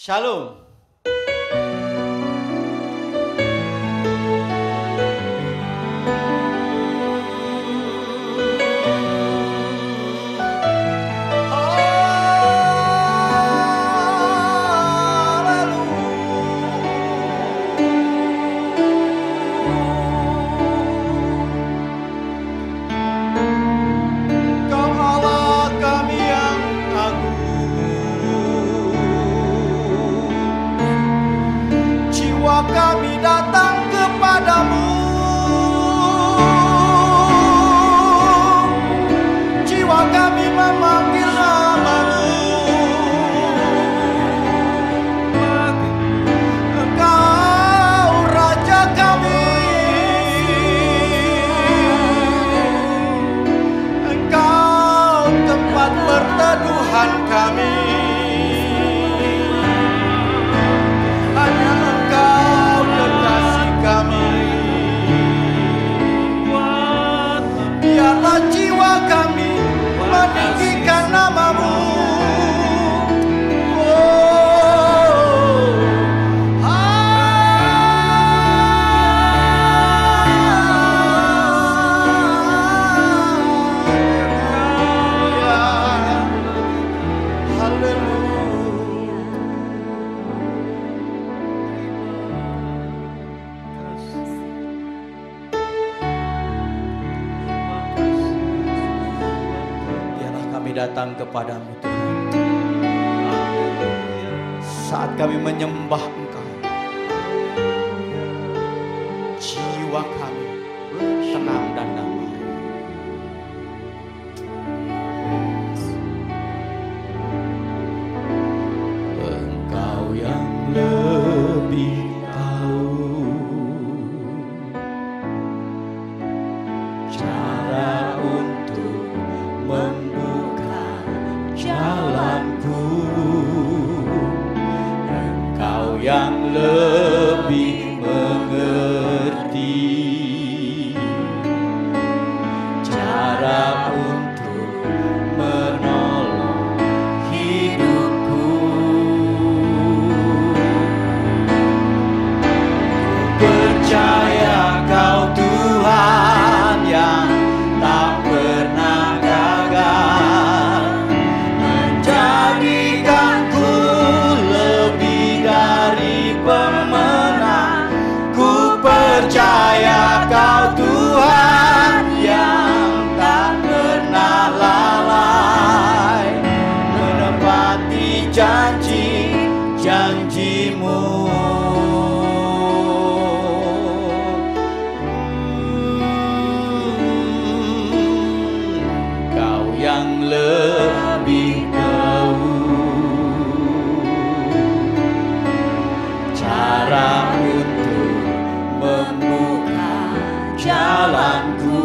Shalom. Kami datang kepadamu, jiwa kami memanggil namamu. Engkau Raja kami, Engkau tempat perteduhan kami. Biarlah jiwa kami meninggikan namamu. Datang kepadamu Tuhan, saat kami menyembah Engkau, jiwa kami tenang dan damai. Engkau yang lebih tahu cara untuk jalanku, Engkau yang lebih mengerti cara untuk menolong hidupku. Percaya Kau Tuhan yang tak pernah gagal, menjadikanku lebih dari pemenang. Ku percaya Kau Tuhan yang tak pernah lalai, menepati janji-janjimu. Kau yang lebih tahu cara untuk membuka jalanku.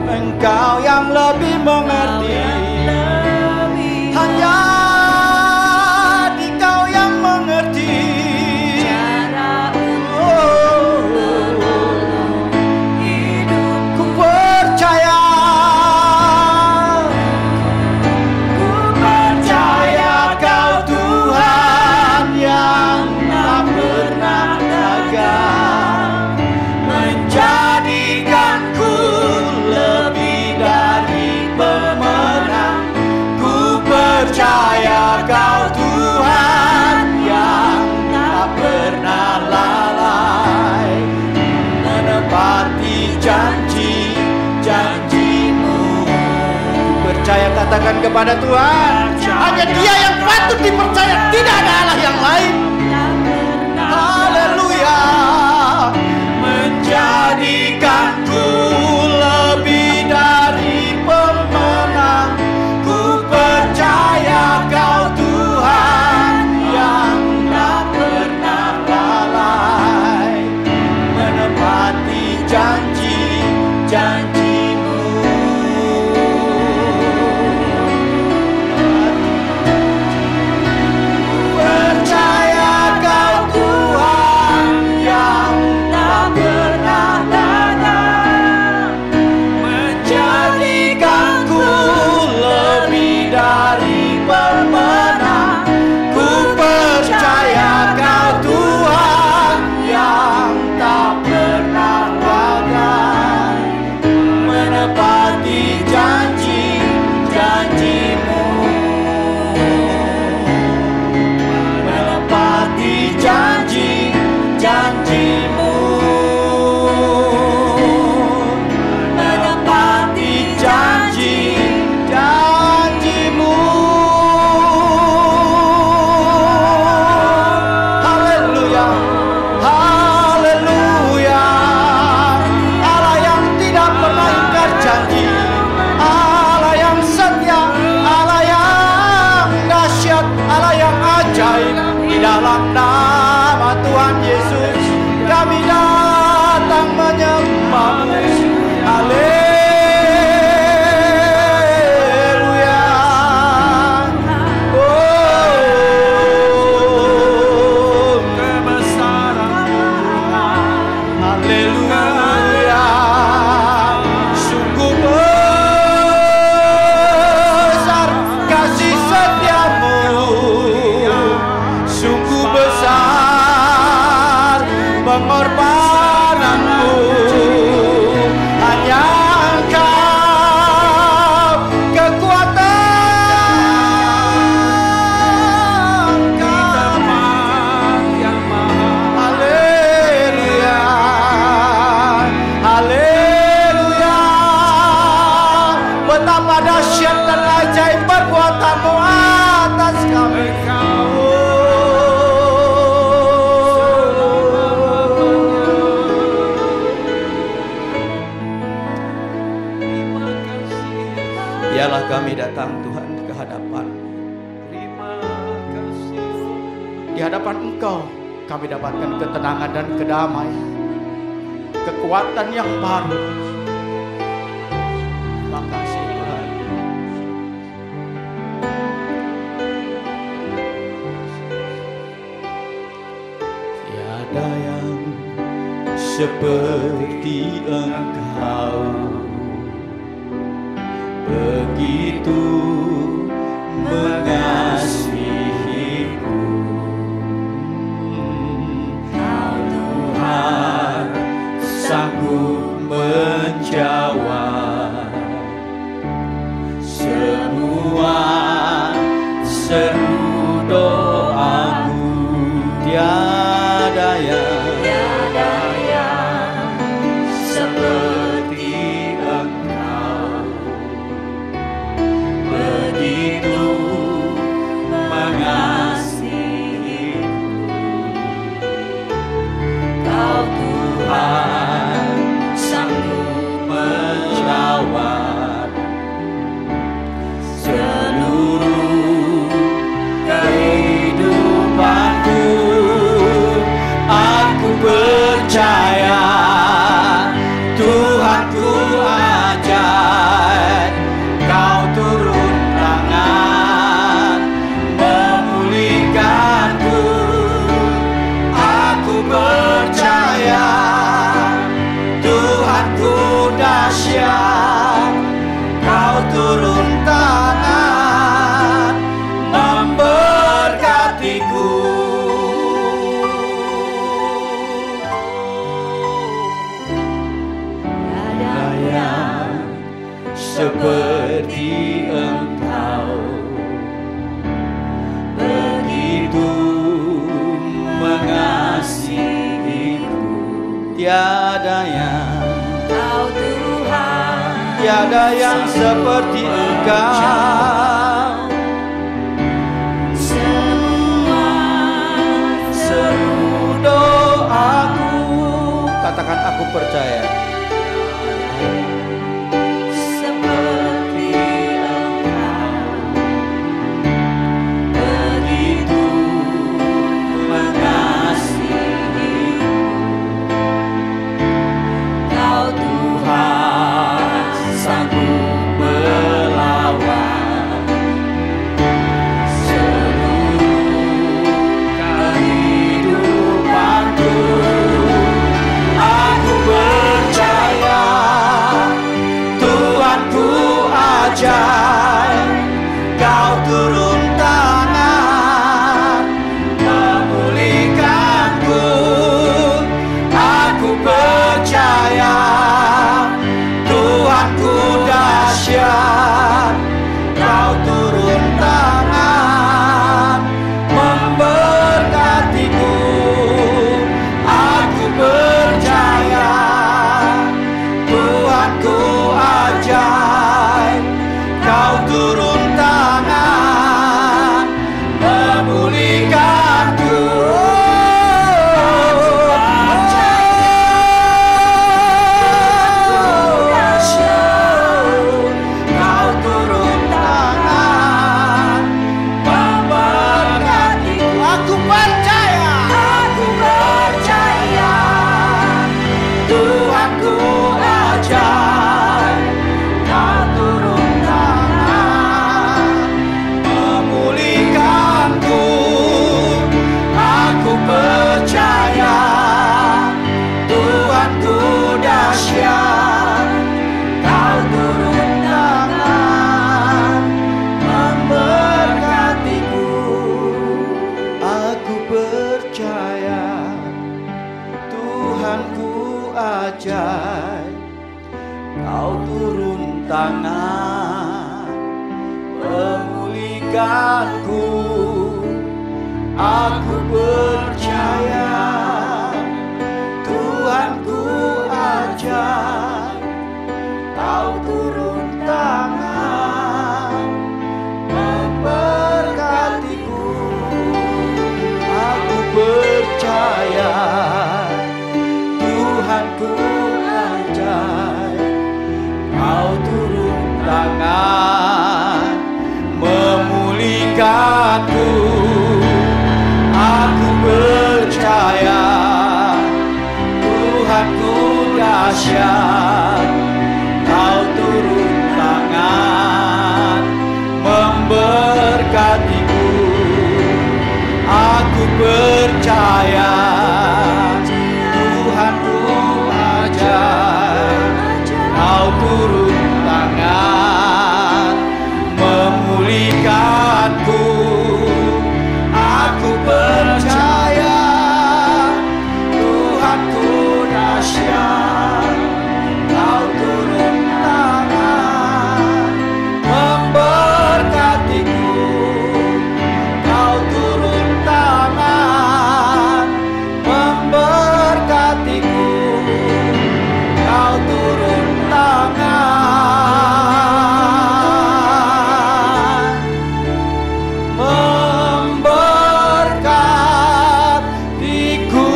Engkau yang lebih mengerti, hanya di Kau yang mengerti cara untuk hidupku. Percaya, ku percaya Kau Tuhan yang tak pernah gagal, menjadikanku lebih dari pemenang. Ku percaya Kau Tuhan yang tak pernah lalai, menepati janji-janjimu. Ku percaya, katakan kepada Tuhan, hanya Dia yang patut dipercaya, tidak ada Allah yang lain. Haleluya. Menjadikanku lebih dari pemenang. Ku percaya Kau Tuhan yang tak pernah lalai, menepati janji-janjimu. dalam nama Tuhan Yesus kami datang menyembah-Mu. Haleluya. Oh, kebesaran Tuhan. Haleluya. Sungguh besar kasih setia-Mu. Sungguh besar pengorbanan-Mu. Hanya Engkau kekuatan kami yang maha. Haleluya. Haleluya. Betapa dahsyat dan ajaib perbuatan-Mu atas kami. Biarlah kami datang Tuhan ke hadapan. Di hadapan Engkau kami dapatkan ketenangan dan kedamaian, kekuatan yang baru. Terima kasih Tuhan. Tiada yang seperti Engkau, begitu mengasihiku. Tuhan sanggup menjawab semua seru doaku. Tiada yang seperti Engkau, begitu mengasihiku. Kau Tuhan sanggup menjawab seluruh kehidupanku. Aku percaya Tuhanku ajaib. Kau turun tangan memulihkanku. Aku percaya Tuhanku dahsyat. Kau turun tangan memberkatiku. Tiada yang seperti Engkau, begitu mengasihiku. Tiada yang Kau Tuhan, tiada yang seperti Engkau. Semua seru doaku. Katakan aku percaya. Seperti Engkau, begitu mengasihiku. Kau Tuhan sanggup melawan seluruh kehidupanku. Aku percaya percaya, Tuhanku ajaib, Kau turun tangan memulihkanku. Aku percaya, Tuhanku ajaib, Kau turun tangan memberkatiku. Aku percaya, Tuhanku ajaib, Kau turun tangan memulihkanku. Aku percaya, Tuhanku dahsyat, Kau turun tangan memberkatiku. Aku percaya, Tuhanku ajaib, Kau turun tangan memulihkanku. Aku percaya, Tuhanku dahsyat, Kau turun tangan memberkatiku. Kau turun tangan memberkatiku. Kau turun tangan memberkatiku.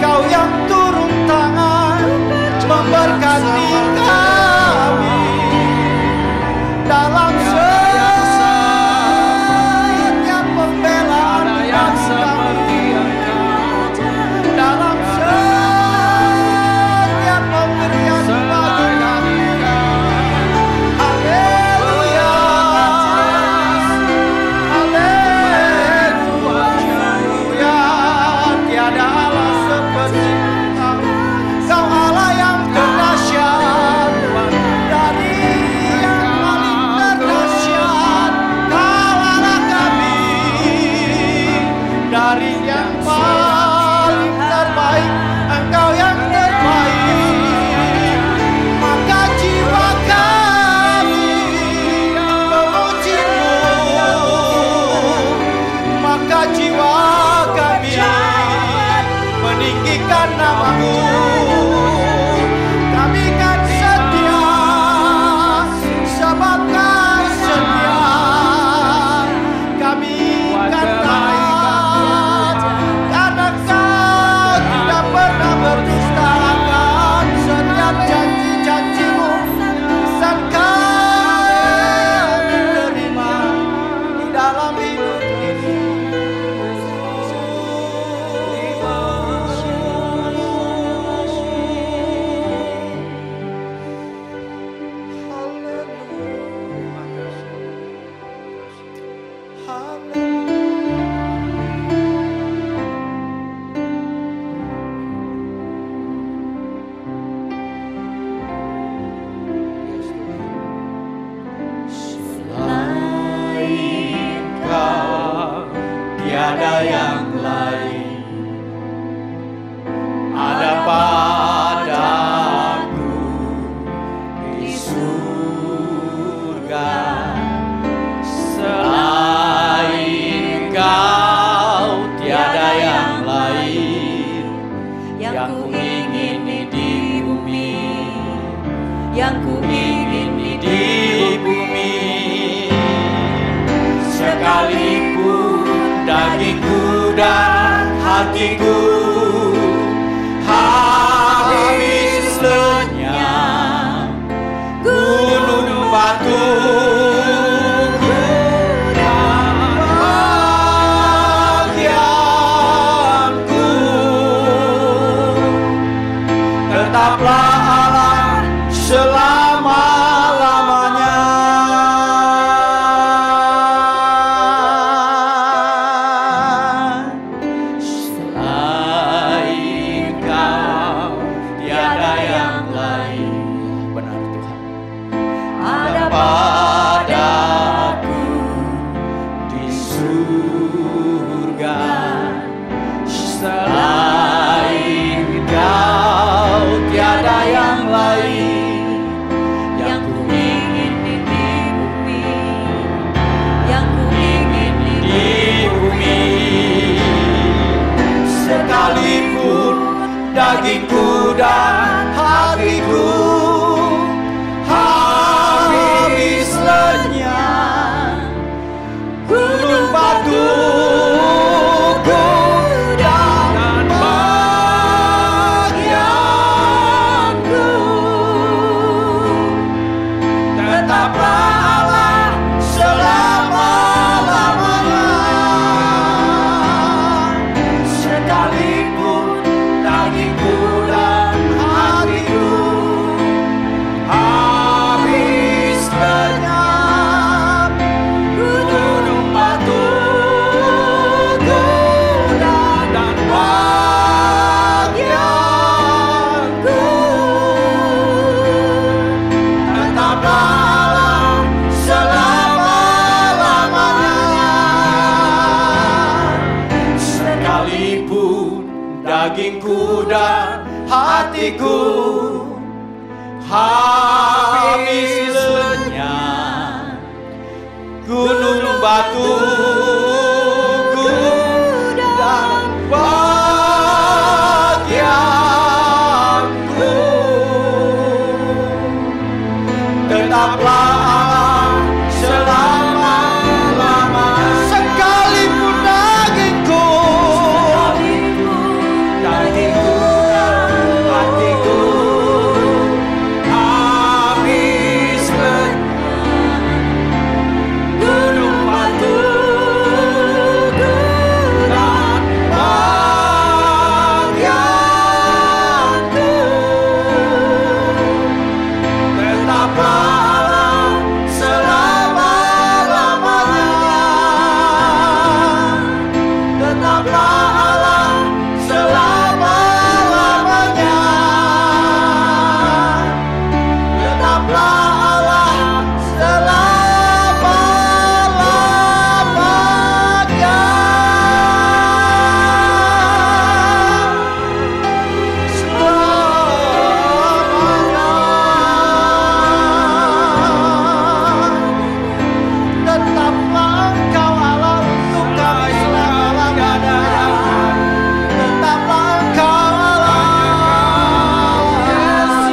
Kau yang turun tangan memberkati kami dalam setiap pembelaan yang kami, dalam setiap pemberian bagi kami. Haleluya, haleluya. Tiada Allah seperti Kau, Kau Allah yang terdahsyat, dari yang paling terdahsyat. Kau Allah kami, dari yang paling terbaik, Engkau yang terbaik. Maka jiwa kami memuji-Mu, maka jiwa kami meninggikan nama-Mu. Kami kan setia, sebab Kau setia. Kami kan taat, karena Kau tidak pernah berdustakan setiap janji-janji-Mu. Dan kami terima di dalam hidup ini. Selain Kau tiada yang lain ada padaku di surga. Selain Kau tiada yang lain yang ku ingini di bumi, yang ku ingini di bumi. Sekalipun dagingku dan hatiku habis lenyap, gunung batu bagianku, tetaplah Allah selama-lamanya. Selain tetaplah Allah selama-lamanya. Sekalipun dagingku dan hatiku habis lenyap, gunung batu, kuda dan bahagiaku, tetaplah Allah selama-lamanya. Sekalipun dagingku dan hatiku habis lenyap, gunung batu, dan bahagiaku, tetaplah Allah selama-lamanya. Sekalipun dagingku dan hatiku habis lenyap, gunung batu, dan bahagiaku, tetaplah Allah selama-lamanya. Tetaplah Allah selama-lamanya. Tetaplah Allah selama-lamanya. Tetaplah Engkau Allah untuk kami selama-lamanya. Tetaplah Engkau Allah.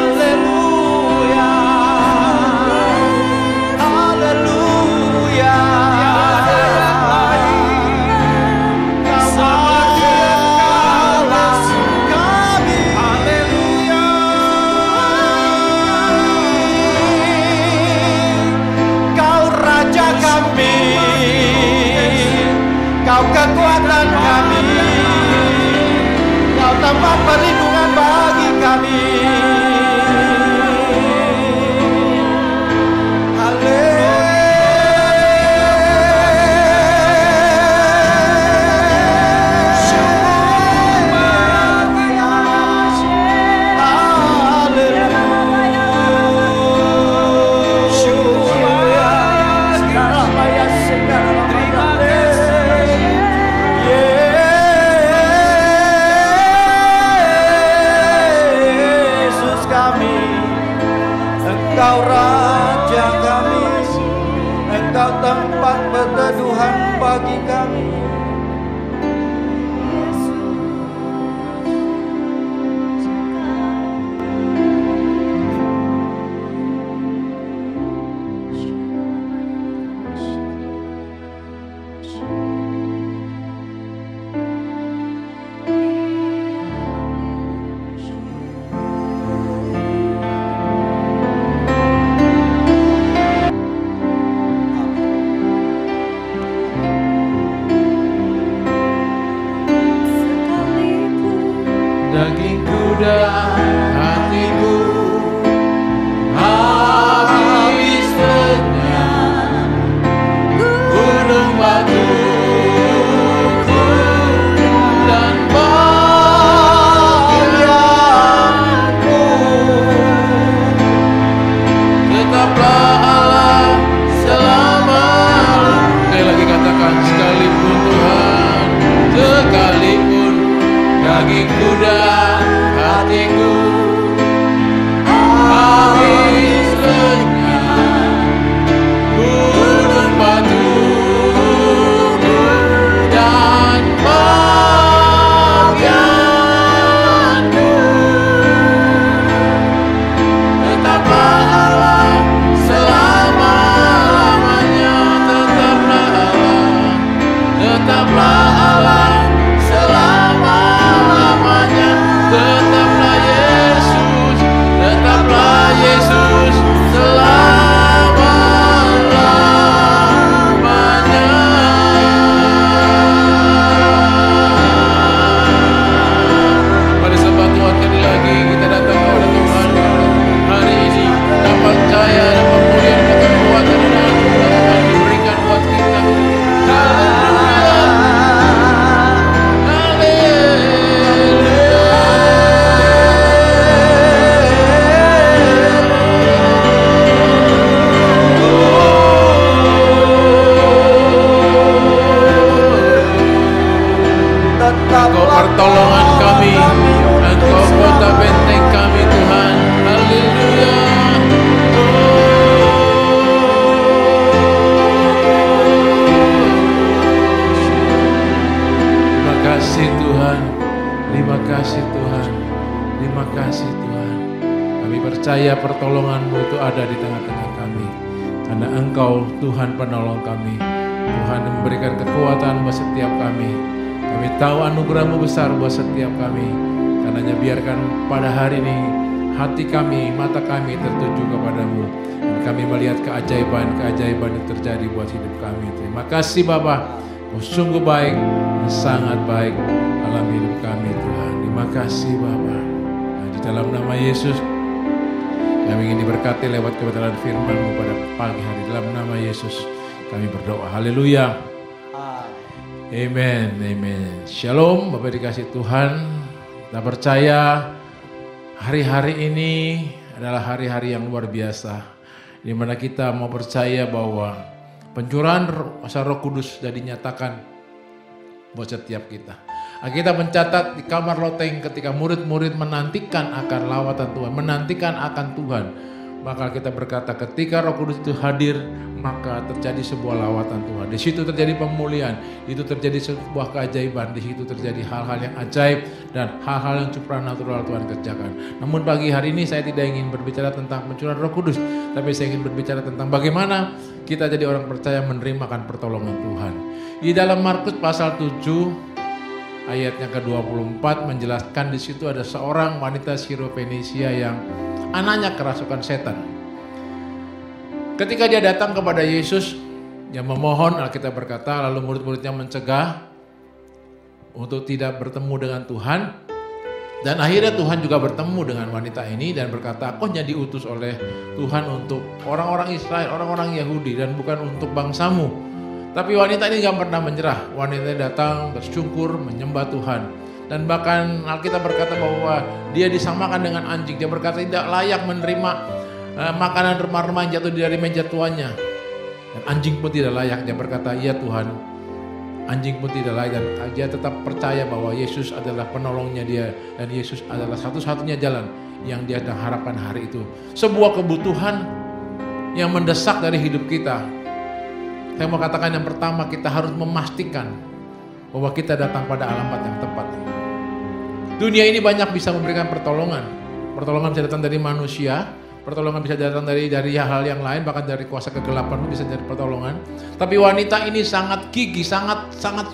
Haleluya. Haleluya. Kau Allah kami. Haleluya. Kau Raja kami, Kau kekuatan kami, Kau tempat perlindungan bagi kami. Yesus kami, Engkau Raja kami, Engkau tempat berteduhan bagi kami. percaya pertolongan-Mu itu ada di tengah-tengah kami. Karena Engkau Tuhan penolong kami. Tuhan memberikan kekuatan buat setiap kami. Kami tahu anugerah-Mu besar buat setiap kami. Karenanya biarkan pada hari ini hati kami, mata kami tertuju kepadamu. Dan kami melihat keajaiban-keajaiban yang terjadi buat hidup kami. Terima kasih Bapa, Kau sungguh baik, sangat baik dalam hidup kami Tuhan. Terima kasih Bapa. Nah, di dalam nama Yesus, kami ingin diberkati lewat kebenaran firman-Mu pada pagi hari. Dalam nama Yesus kami berdoa. Haleluya. Amen. Amen. Shalom Bapak dikasih Tuhan. Kita percaya hari-hari ini adalah hari-hari yang luar biasa, di mana kita mau percaya bahwa pencurahan kuasa Roh Kudus sudah dinyatakan buat setiap kita. Kita mencatat di kamar loteng ketika murid-murid menantikan akan lawatan Tuhan, menantikan akan Tuhan. Maka kita berkata ketika Roh Kudus itu hadir, maka terjadi sebuah lawatan Tuhan. Di situ terjadi pemulihan, itu terjadi sebuah keajaiban, di situ terjadi hal-hal yang ajaib dan hal-hal yang supranatural Tuhan kerjakan. Namun pagi hari ini saya tidak ingin berbicara tentang pencurahan Roh Kudus, tapi saya ingin berbicara tentang bagaimana kita jadi orang percaya menerimakan pertolongan Tuhan. Di dalam Markus pasal 7 ayat yang ke-24 menjelaskan di situ ada seorang wanita Sirofenisia yang anaknya kerasukan setan. Ketika dia datang kepada Yesus, dia memohon, Alkitab berkata, lalu murid-muridnya mencegah untuk tidak bertemu dengan Tuhan. Dan akhirnya Tuhan juga bertemu dengan wanita ini dan berkata, aku hanya diutus oleh Tuhan untuk orang-orang Israel, orang-orang Yahudi dan bukan untuk bangsamu. Tapi wanita ini gak pernah menyerah. Wanita ini datang bersyukur, menyembah Tuhan. Dan bahkan Alkitab berkata bahwa dia disamakan dengan anjing. Dia berkata tidak layak menerima makanan remah-remah yang jatuh dari meja tuannya. Dan anjing pun tidak layak. Dia berkata, iya Tuhan, anjing pun tidak layak. Dan dia tetap percaya bahwa Yesus adalah penolongnya dia. Dan Yesus adalah satu-satunya jalan yang dia harapkan hari itu. Sebuah kebutuhan yang mendesak dari hidup kita. Saya mau katakan yang pertama, kita harus memastikan bahwa kita datang pada alamat yang tepat. Dunia ini banyak bisa memberikan pertolongan. Pertolongan bisa datang dari manusia, pertolongan bisa datang dari hal yang lain, bahkan dari kuasa kegelapan bisa jadi pertolongan. Tapi wanita ini sangat gigih, sangat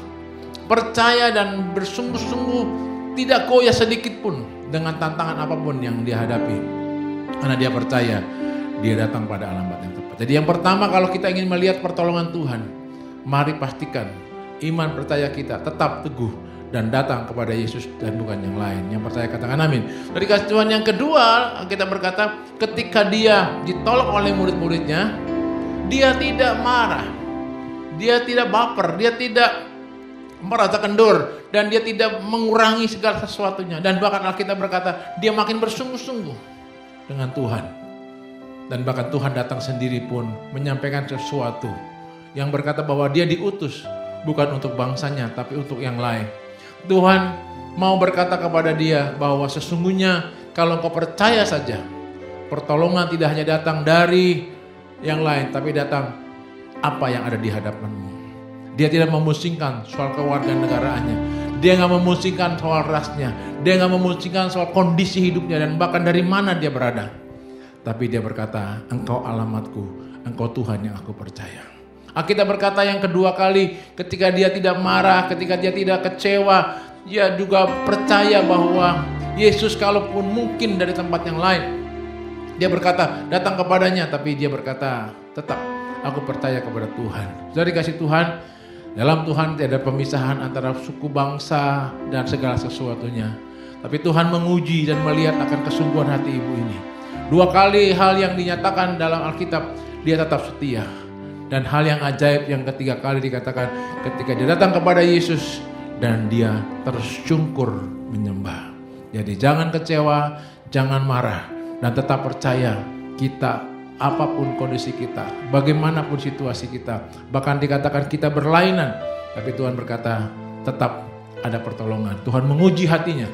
percaya dan bersungguh-sungguh tidak goyah sedikit pun dengan tantangan apapun yang dia hadapi. Karena dia percaya dia datang pada alamat yang tepat. Jadi yang pertama, kalau kita ingin melihat pertolongan Tuhan, mari pastikan iman percaya kita tetap teguh dan datang kepada Yesus dan bukan yang lain. Yang percaya katakan amin. Dari kasih Tuhan yang kedua, kita berkata ketika dia ditolak oleh murid-muridnya, dia tidak marah, dia tidak baper, dia tidak merasa kendur, dan dia tidak mengurangi segala sesuatunya. Dan bahkan Alkitab berkata dia makin bersungguh-sungguh dengan Tuhan. Dan bahkan Tuhan datang sendiri pun menyampaikan sesuatu yang berkata bahwa dia diutus bukan untuk bangsanya tapi untuk yang lain. Tuhan mau berkata kepada dia bahwa sesungguhnya kalau kau percaya saja, pertolongan tidak hanya datang dari yang lain tapi datang apa yang ada di hadapanmu. Dia tidak memusingkan soal kewarganegaraannya, dia gak memusingkan soal rasnya, dia gak memusingkan soal kondisi hidupnya dan bahkan dari mana dia berada. Tapi dia berkata, engkau alamatku, engkau Tuhan yang aku percaya. Kita berkata yang kedua kali, ketika dia tidak marah, ketika dia tidak kecewa, dia juga percaya bahwa Yesus kalaupun mungkin dari tempat yang lain, dia berkata datang kepadanya, tapi dia berkata tetap aku percaya kepada Tuhan. Jadi kasih Tuhan, dalam Tuhan tidak ada pemisahan antara suku bangsa dan segala sesuatunya. Tapi Tuhan menguji dan melihat akan kesungguhan hati ibu ini. Dua kali hal yang dinyatakan dalam Alkitab, dia tetap setia. Dan hal yang ajaib yang ketiga kali dikatakan ketika dia datang kepada Yesus dan dia tersungkur menyembah. Jadi jangan kecewa, jangan marah, dan tetap percaya kita apapun kondisi kita, bagaimanapun situasi kita, bahkan dikatakan kita berlainan, tapi Tuhan berkata tetap ada pertolongan. Tuhan menguji hatinya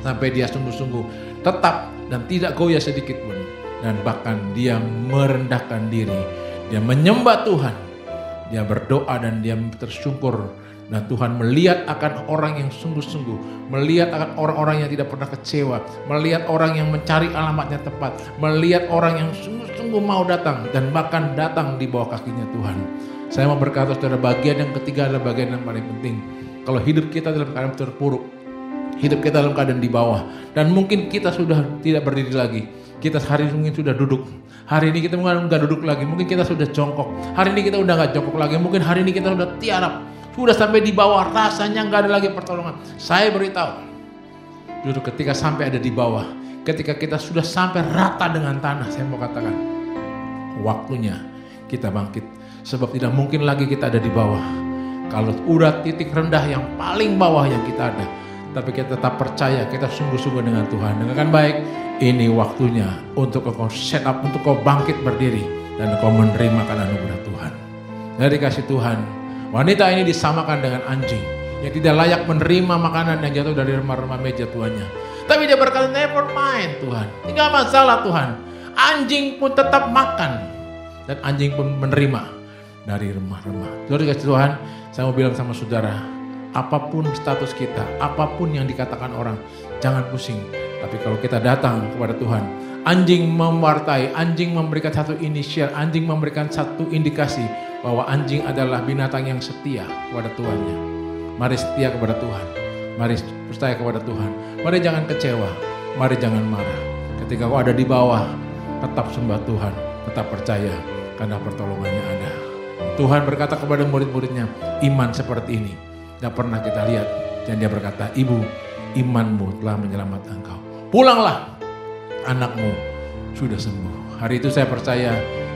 sampai dia sungguh-sungguh tetap dan tidak goyah sedikit pun, dan bahkan dia merendahkan diri, dia menyembah Tuhan, dia berdoa dan dia tersungkur Dan Tuhan melihat akan orang yang sungguh-sungguh, melihat akan orang-orang yang tidak pernah kecewa, melihat orang yang mencari alamatnya tepat, melihat orang yang sungguh-sungguh mau datang dan bahkan datang di bawah kakinya Tuhan. Saya mau berkata saudara, bagian yang ketiga adalah bagian yang paling penting. Kalau hidup kita dalam keadaan terpuruk, hidup kita dalam keadaan di bawah, dan mungkin kita sudah tidak berdiri lagi, kita hari ini mungkin sudah duduk, hari ini kita mungkin nggak duduk lagi, mungkin kita sudah jongkok, hari ini kita udah nggak jongkok lagi, mungkin hari ini kita sudah tiarap, sudah sampai di bawah, rasanya nggak ada lagi pertolongan. Saya beritahu, justru ketika sampai ada di bawah, ketika kita sudah sampai rata dengan tanah, saya mau katakan, waktunya kita bangkit. Sebab tidak mungkin lagi kita ada di bawah. Kalau udah titik rendah yang paling bawah yang kita ada, tapi kita tetap percaya, kita sungguh-sungguh dengan Tuhan. Dengarkan baik, ini waktunya untuk kau set up, untuk kau bangkit berdiri, dan kau menerima anugerah Tuhan. Dari kasih Tuhan, wanita ini disamakan dengan anjing yang tidak layak menerima makanan yang jatuh dari remah-remah meja tuannya. Tapi dia berkata, never mind Tuhan, tidak masalah Tuhan. Anjing pun tetap makan, dan anjing pun menerima dari remah-remah. Saudara kasih Tuhan, saya mau bilang sama saudara, apapun status kita, apapun yang dikatakan orang, jangan pusing. Tapi kalau kita datang kepada Tuhan, anjing mewartai, anjing memberikan satu inisial, anjing memberikan satu indikasi bahwa anjing adalah binatang yang setia kepada Tuhannya. Mari setia kepada Tuhan, mari percaya kepada Tuhan, mari jangan kecewa, mari jangan marah. Ketika kau ada di bawah, tetap sembah Tuhan, tetap percaya, karena pertolongannya ada. Tuhan berkata kepada murid-muridnya, iman seperti ini tidak pernah kita lihat. Dan dia berkata, ibu, imanmu telah menyelamatkan engkau. Pulanglah, anakmu sudah sembuh. Hari itu saya percaya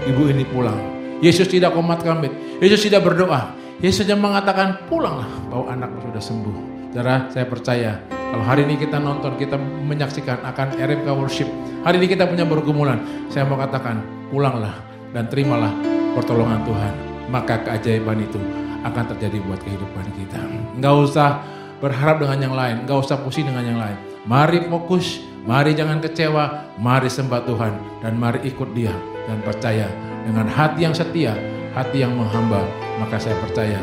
ibu ini pulang. Yesus tidak komat kamit, Yesus tidak berdoa. Yesus hanya mengatakan, pulanglah, bahwa anakmu sudah sembuh. Saudara, saya percaya kalau hari ini kita nonton, kita menyaksikan akan RMK Worship, hari ini kita punya pergumulan, saya mau katakan, pulanglah dan terimalah pertolongan Tuhan. Maka keajaiban itu akan terjadi buat kehidupan kita. Enggak usah berharap dengan yang lain, enggak usah pusing dengan yang lain. Mari fokus, mari jangan kecewa, mari sembah Tuhan, dan mari ikut Dia dan percaya dengan hati yang setia, hati yang menghamba. Maka saya percaya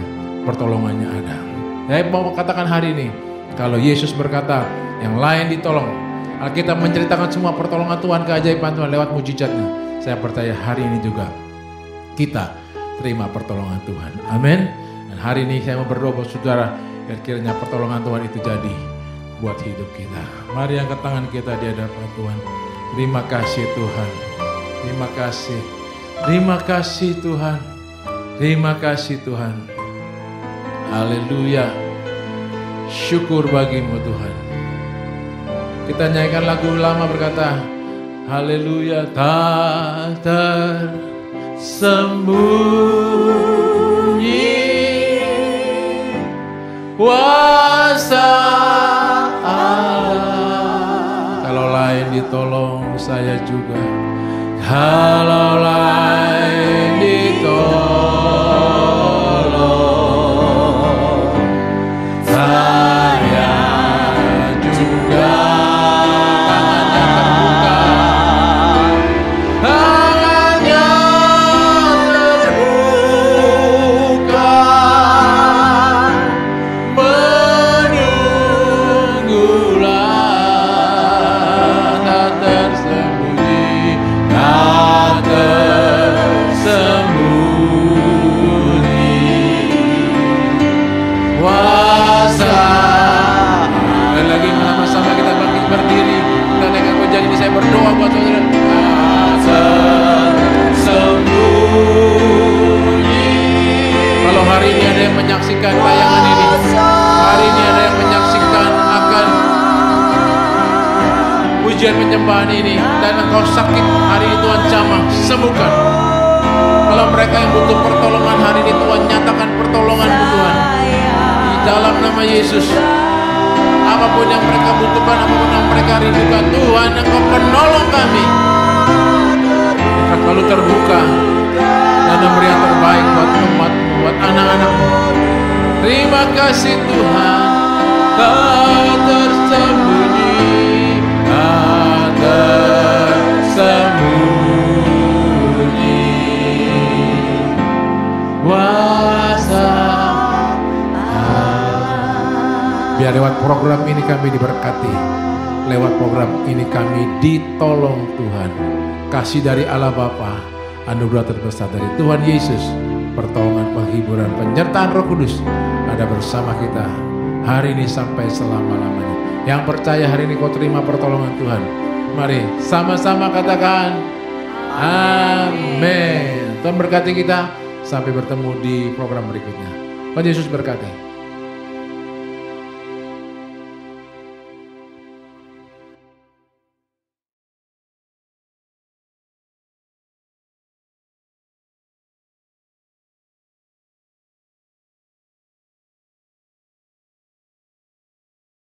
pertolongannya ada. Saya mau katakan hari ini, kalau Yesus berkata yang lain ditolong, Alkitab menceritakan semua pertolongan Tuhan, keajaiban Tuhan lewat mujizatnya. Saya percaya hari ini juga kita terima pertolongan Tuhan. Amin. Dan hari ini saya mau berdoa buat saudara, biar kiranya pertolongan Tuhan itu jadi buat hidup kita. Mari angkat tangan kita di hadapan Tuhan. Terima kasih Tuhan. Terima kasih. Terima kasih Tuhan. Terima kasih Tuhan. Haleluya. Syukur bagimu Tuhan. Kita nyanyikan lagu lama berkata, haleluya, tak tersembunyi kuasa Allah. Kalau lain ditolong, saya juga. Kalau lain ditolong, saya juga. Tangannya terbuka, menunggulah, tak tersembunyi, tak tersembunyi kuasa. Dan lagi sama-sama kita bangkit berdiri, kita naikkan wajah ini, saya berdoa buat saudara. Kalau hari ini ada yang menyaksikan tayangan ini, hari ini ada yang menyaksikan akan pujian penyembahan ini, dan engkau sakit, hari ini Tuhan jamah, sembuhkan. Kalau mereka yang butuh pertolongan hari ini, Tuhan nyatakan pertolongan Tuhan di dalam nama Yesus. Apapun yang mereka butuhkan, apapun yang mereka rindukan, Tuhan engkau penolong kami. Lalu terbuka dan memberi yang terbaik buat umat, buat anak-anakmu. Terima kasih Tuhan, tak tersembunyi, tak tersembunyi kuasa Biar lewat program ini kami diberkati. Lewat program ini kami ditolong Tuhan. Kasih dari Allah Bapa, anugerah terbesar dari Tuhan Yesus, pertolongan, penghiburan, penyertaan Roh Kudus ada bersama kita hari ini sampai selama-lamanya. Yang percaya hari ini kau terima pertolongan Tuhan. Mari sama-sama katakan amin. Tuhan berkati kita. Sampai bertemu di program berikutnya. Tuhan Yesus berkati.